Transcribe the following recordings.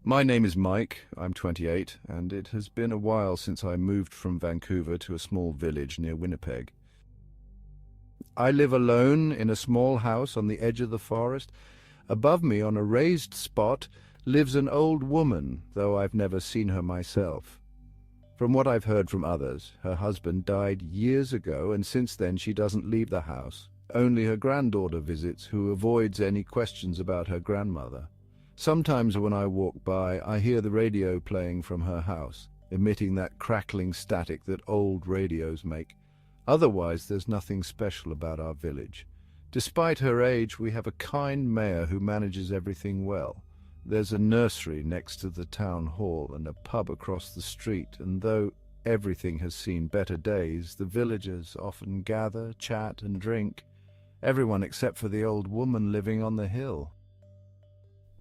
My name is Mike, I'm 28, and it has been a while since I moved from Vancouver to a small village near Winnipeg. I live alone in a small house on the edge of the forest. Above me, on a raised spot, lives an old woman, though I've never seen her myself. From what I've heard from others, her husband died years ago, and since then she doesn't leave the house. Only her granddaughter visits, who avoids any questions about her grandmother. Sometimes when I walk by, I hear the radio playing from her house, emitting that crackling static that old radios make. Otherwise, there's nothing special about our village. Despite her age, we have a kind mayor who manages everything well. There's a nursery next to the town hall and a pub across the street, and though everything has seen better days, the villagers often gather, chat and drink. Everyone except for the old woman living on the hill.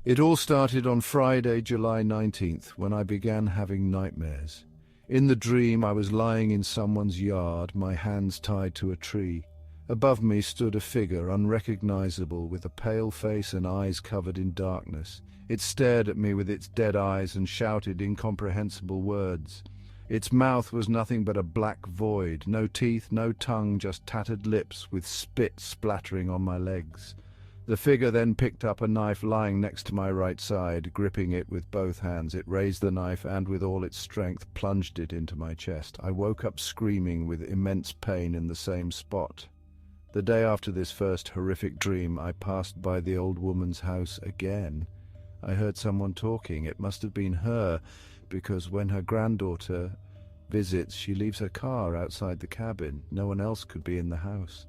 It all started on Friday, July 19th, when I began having nightmares. In the dream, I was lying in someone's yard, my hands tied to a tree. Above me stood a figure, unrecognizable, with a pale face and eyes covered in darkness. It stared at me with its dead eyes and shouted incomprehensible words. Its mouth was nothing but a black void, no teeth, no tongue, just tattered lips with spit splattering on my legs. The figure then picked up a knife lying next to my right side. Gripping it with both hands, it raised the knife and, with all its strength, plunged it into my chest. I woke up screaming with immense pain in the same spot. The day after this first horrific dream, I passed by the old woman's house again. I heard someone talking. It must have been her, because when her granddaughter visits, she leaves her car outside the cabin. No one else could be in the house.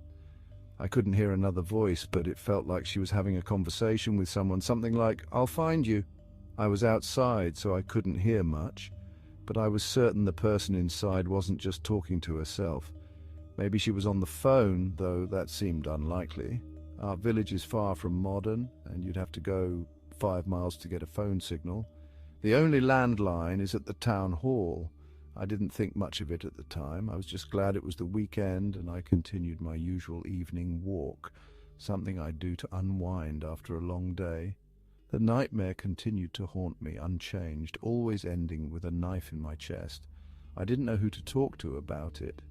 I couldn't hear another voice, but it felt like she was having a conversation with someone, something like, "I'll find you." I was outside, so I couldn't hear much, but I was certain the person inside wasn't just talking to herself. Maybe she was on the phone, though that seemed unlikely. Our village is far from modern, and you'd have to go 5 miles to get a phone signal. The only landline is at the town hall. I didn't think much of it at the time. I was just glad it was the weekend, and I continued my usual evening walk, something I do to unwind after a long day. The nightmare continued to haunt me, unchanged, always ending with a knife in my chest. I didn't know who to talk to about it.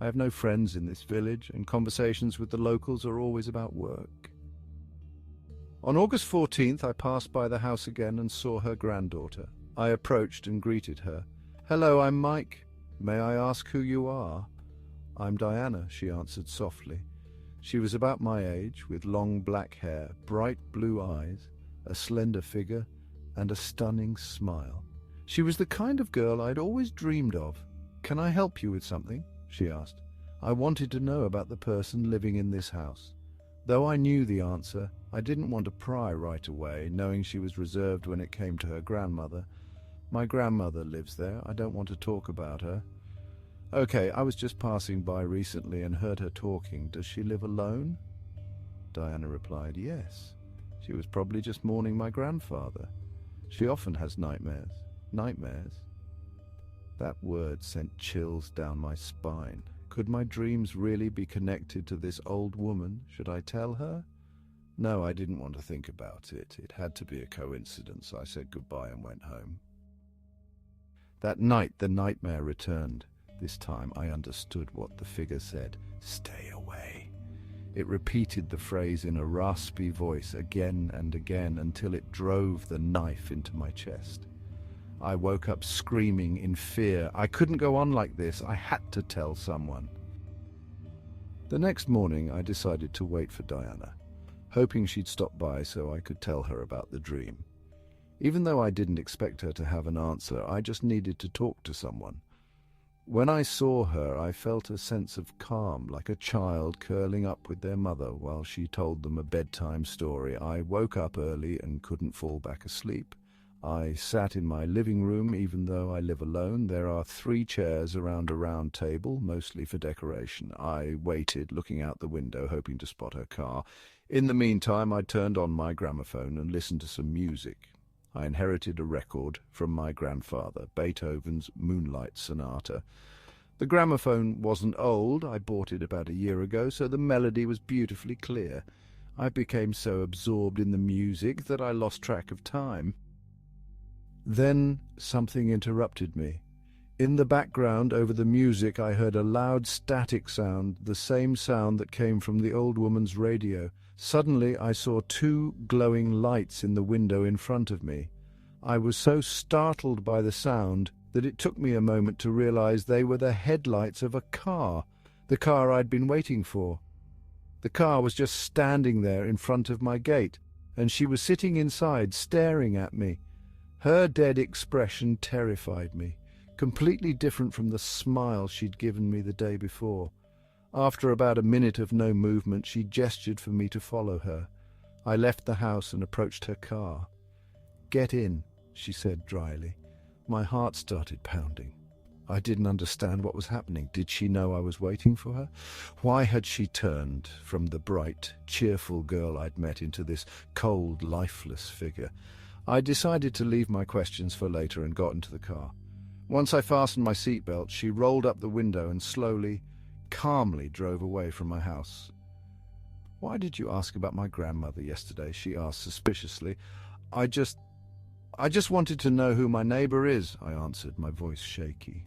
I have no friends in this village, and conversations with the locals are always about work. On August 14th, I passed by the house again and saw her granddaughter. I approached and greeted her. "Hello, I'm Mike. May I ask who you are?" "I'm Diana," she answered softly. She was about my age, with long black hair, bright blue eyes, a slender figure, and a stunning smile. She was the kind of girl I'd always dreamed of. "Can I help you with something?" she asked. I wanted to know about the person living in this house. Though I knew the answer, I didn't want to pry right away, knowing she was reserved when it came to her grandmother. "My grandmother lives there. I don't want to talk about her." "Okay, I was just passing by recently and heard her talking. Does she live alone?" Diana replied, "Yes. She was probably just mourning my grandfather. She often has nightmares." Nightmares? That word sent chills down my spine. Could my dreams really be connected to this old woman? Should I tell her? No, I didn't want to think about it. It had to be a coincidence. I said goodbye and went home. That night, the nightmare returned. This time I understood what the figure said. "Stay away." It repeated the phrase in a raspy voice again and again until it drove the knife into my chest. I woke up screaming in fear. I couldn't go on like this. I had to tell someone. The next morning, I decided to wait for Diana, hoping she'd stop by so I could tell her about the dream. Even though I didn't expect her to have an answer, I just needed to talk to someone. When I saw her, I felt a sense of calm, like a child curling up with their mother while she told them a bedtime story. I woke up early and couldn't fall back asleep. I sat in my living room, even though I live alone. There are 3 chairs around a round table, mostly for decoration. I waited, looking out the window, hoping to spot her car. In the meantime, I turned on my gramophone and listened to some music. I inherited a record from my grandfather, Beethoven's Moonlight Sonata. The gramophone wasn't old. I bought it about a year ago, so the melody was beautifully clear. I became so absorbed in the music that I lost track of time. Then something interrupted me. In the background, over the music, I heard a loud static sound, the same sound that came from the old woman's radio. Suddenly, I saw two glowing lights in the window in front of me. I was so startled by the sound that it took me a moment to realize they were the headlights of a car, the car I'd been waiting for. The car was just standing there in front of my gate, and she was sitting inside, staring at me. Her dead expression terrified me, completely different from the smile she'd given me the day before. After about a minute of no movement, she gestured for me to follow her. I left the house and approached her car. "Get in," she said dryly. My heart started pounding. I didn't understand what was happening. Did she know I was waiting for her? Why had she turned from the bright, cheerful girl I'd met into this cold, lifeless figure? I decided to leave my questions for later and got into the car. Once I fastened my seatbelt, she rolled up the window and slowly, calmly drove away from my house. "Why did you ask about my grandmother yesterday?" she asked suspiciously. I just wanted to know who my neighbor is," I answered, my voice shaky.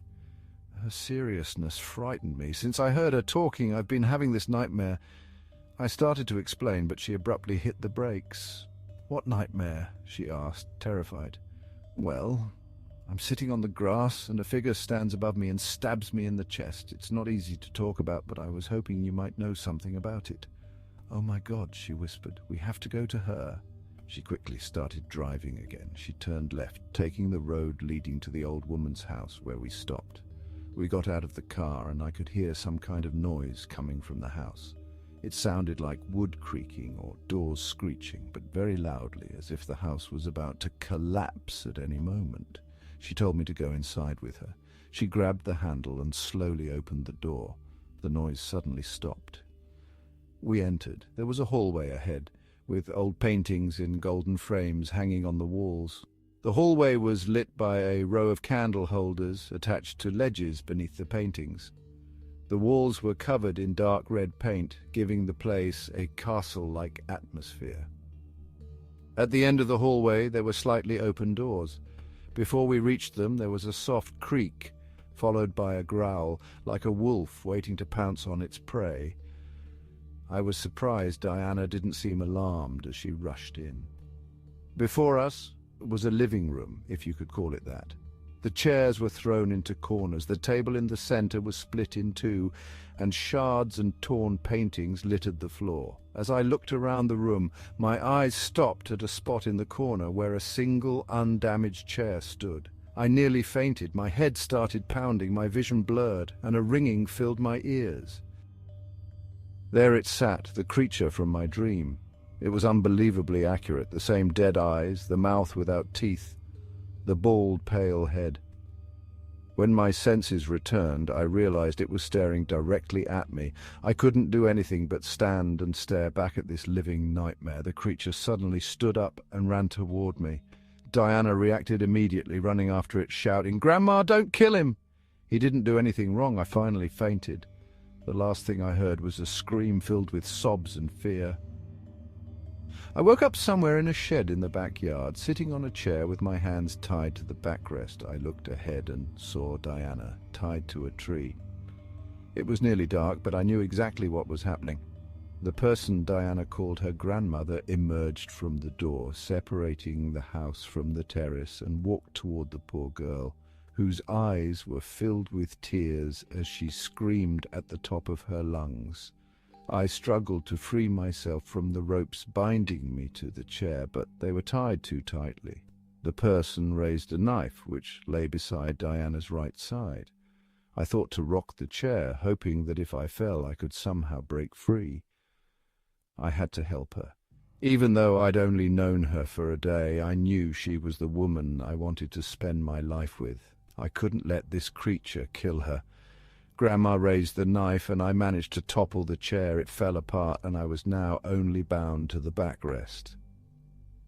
Her seriousness frightened me. "Since I heard her talking, I've been having this nightmare." I started to explain, but she abruptly hit the brakes. "What nightmare?" she asked, terrified. "Well, I'm sitting on the grass and a figure stands above me and stabs me in the chest. It's not easy to talk about, but I was hoping you might know something about it." "Oh my God," she whispered. "We have to go to her." She quickly started driving again. She turned left, taking the road leading to the old woman's house, where we stopped. We got out of the car and I could hear some kind of noise coming from the house. It sounded like wood creaking or doors screeching, but very loudly, as if the house was about to collapse at any moment. She told me to go inside with her. She grabbed the handle and slowly opened the door. The noise suddenly stopped. We entered. There was a hallway ahead, with old paintings in golden frames hanging on the walls. The hallway was lit by a row of candle holders attached to ledges beneath the paintings. The walls were covered in dark red paint, giving the place a castle-like atmosphere. At the end of the hallway there were slightly open doors. Before we reached them there was a soft creak, followed by a growl, like a wolf waiting to pounce on its prey. I was surprised Diana didn't seem alarmed as she rushed in. Before us was a living room, if you could call it that. The chairs were thrown into corners, the table in the center was split in two, and shards and torn paintings littered the floor. As I looked around the room, my eyes stopped at a spot in the corner where a single, undamaged chair stood. I nearly fainted, my head started pounding, my vision blurred, and a ringing filled my ears. There it sat, the creature from my dream. It was unbelievably accurate, the same dead eyes, the mouth without teeth, the bald, pale head. When my senses returned, I realized it was staring directly at me. I couldn't do anything but stand and stare back at this living nightmare. The creature suddenly stood up and ran toward me. Diana reacted immediately, running after it, shouting, "Grandma, don't kill him!" He didn't do anything wrong. I finally fainted. The last thing I heard was a scream filled with sobs and fear. I woke up somewhere in a shed in the backyard, sitting on a chair with my hands tied to the backrest. I looked ahead and saw Diana, tied to a tree. It was nearly dark, but I knew exactly what was happening. The person Diana called her grandmother emerged from the door, separating the house from the terrace, and walked toward the poor girl, whose eyes were filled with tears as she screamed at the top of her lungs. I struggled to free myself from the ropes binding me to the chair, but they were tied too tightly. The person raised a knife, which lay beside Diana's right side. I thought to rock the chair, hoping that if I fell I could somehow break free. I had to help her. Even though I'd only known her for a day, I knew she was the woman I wanted to spend my life with. I couldn't let this creature kill her. Grandma raised the knife and I managed to topple the chair. It fell apart and I was now only bound to the backrest.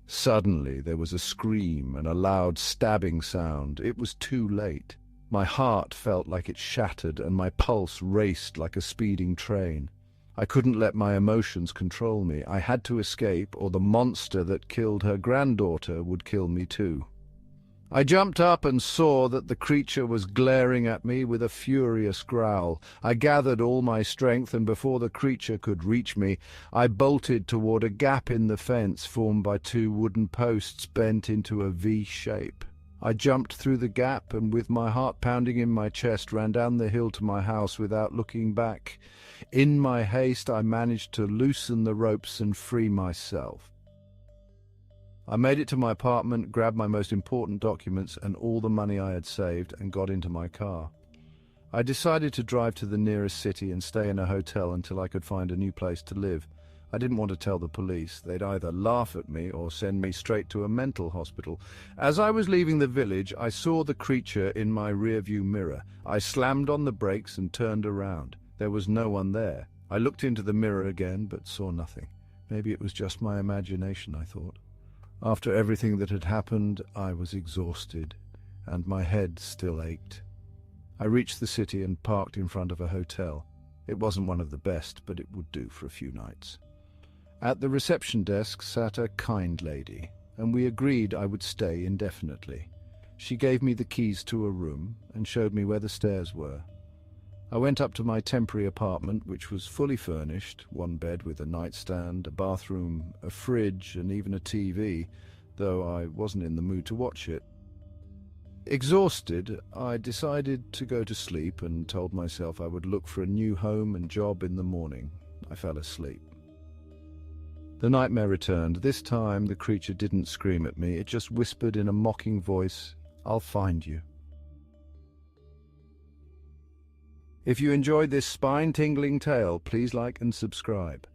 Suddenly there was a scream and a loud stabbing sound. It was too late. My heart felt like it shattered and my pulse raced like a speeding train. I couldn't let my emotions control me. I had to escape, or the monster that killed her granddaughter would kill me too. I jumped up and saw that the creature was glaring at me with a furious growl. I gathered all my strength, and before the creature could reach me, I bolted toward a gap in the fence formed by two wooden posts bent into a V shape. I jumped through the gap and, with my heart pounding in my chest, ran down the hill to my house without looking back. In my haste, I managed to loosen the ropes and free myself. I made it to my apartment, grabbed my most important documents and all the money I had saved, and got into my car. I decided to drive to the nearest city and stay in a hotel until I could find a new place to live. I didn't want to tell the police. They'd either laugh at me or send me straight to a mental hospital. As I was leaving the village, I saw the creature in my rearview mirror. I slammed on the brakes and turned around. There was no one there. I looked into the mirror again, but saw nothing. Maybe it was just my imagination, I thought. After everything that had happened, I was exhausted, and my head still ached. I reached the city and parked in front of a hotel. It wasn't one of the best, but it would do for a few nights. At the reception desk sat a kind lady, and we agreed I would stay indefinitely. She gave me the keys to a room and showed me where the stairs were. I went up to my temporary apartment, which was fully furnished, one bed with a nightstand, a bathroom, a fridge, and even a TV, though I wasn't in the mood to watch it. Exhausted, I decided to go to sleep and told myself I would look for a new home and job in the morning. I fell asleep. The nightmare returned. This time the creature didn't scream at me, it just whispered in a mocking voice, "I'll find you." If you enjoyed this spine-tingling tale, please like and subscribe.